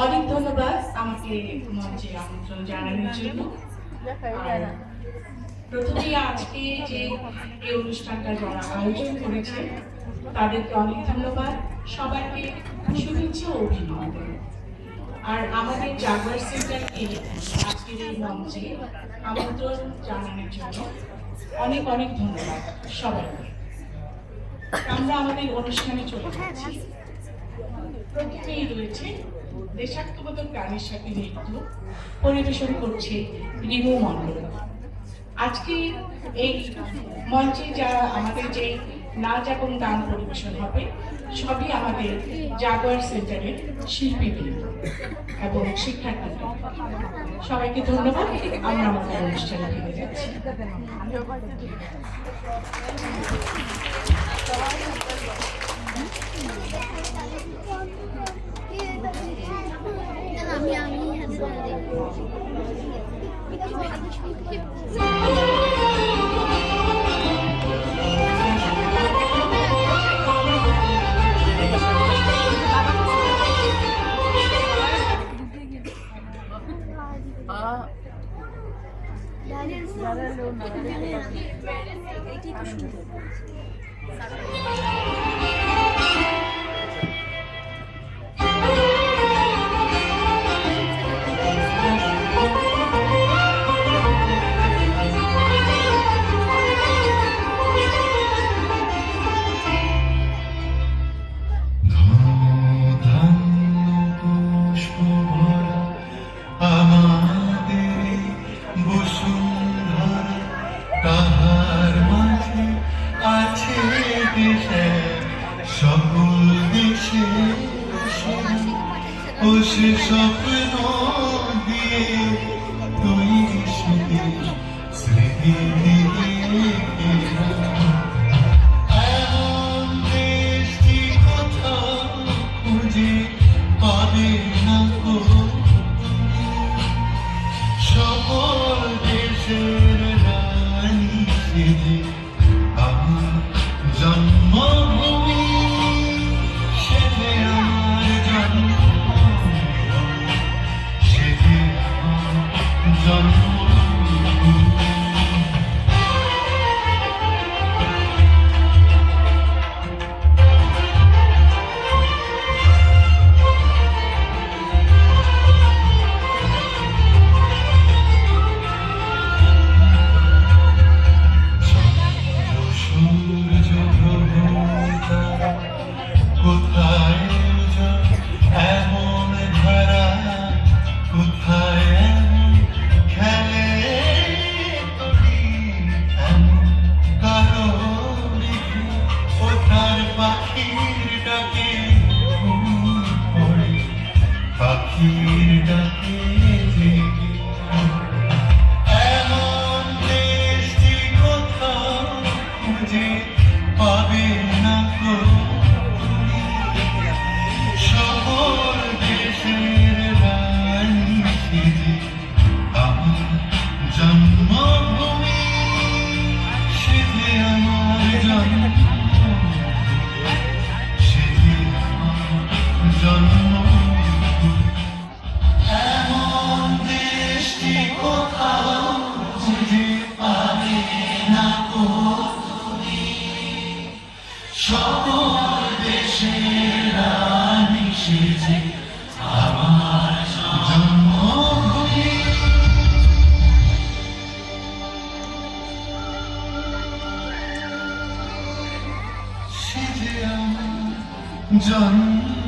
অনেক ধন্যবাদ আমাকে মঞ্চে আমন্ত্রণ জানানোর জন্য। প্রথমেই আজকে যে এই অনুষ্ঠানটা যারা আয়োজন করেছে তাদেরকে অনেক ধন্যবাদ, সবাইকে শুভেচ্ছা ও অভিনন্দন। আর আমাদের জাগবার সেন্টারকে আজকের এই মঞ্চে আমন্ত্রণ জানানোর জন্য অনেক অনেক ধন্যবাদ সবাইকে। আমরা আমাদের অনুষ্ঠানে চলে যাচ্ছি। প্রথমেই রয়েছে দেশাত্মবোধক গানের সাথে নৃত্য পরিবেশন করছে রিমু মণ্ডল। আজকে এই মঞ্চে যারা আমাদের যে নাচ এবং গান পরিবেশন হবে সবই আমাদের জাগোয়ার সেন্টারের শিল্পীদের এবং শিক্ষার্থীদের। সবাইকে ধন্যবাদ। আমরা আমাদের অনুষ্ঠানে ফিরে যাচ্ছি। সকল দেশে সে স্বপ্ন দিয়ে তৈরি স্মৃতি এমন দেশটি কোথাও খুঁজে পাবে না সকল দেশের রানী সেজে আমার জন্মভূমি সেজে আমার জন্মভূমি সেজে আমার জন্মভূমি। এমন দেশটি কোথাও খুঁজে পাবে না সকল দেশের রানী সেজে আমার জন্মভূমি সেজে আমার জন্মভূমি সেজে আমার জন্মভূমি। এমন দেশটি কোথাও খুঁজে পাবে না সকল দেশের রানী সেজে আমার জন্মভূমি সেজে আমার জন্ম।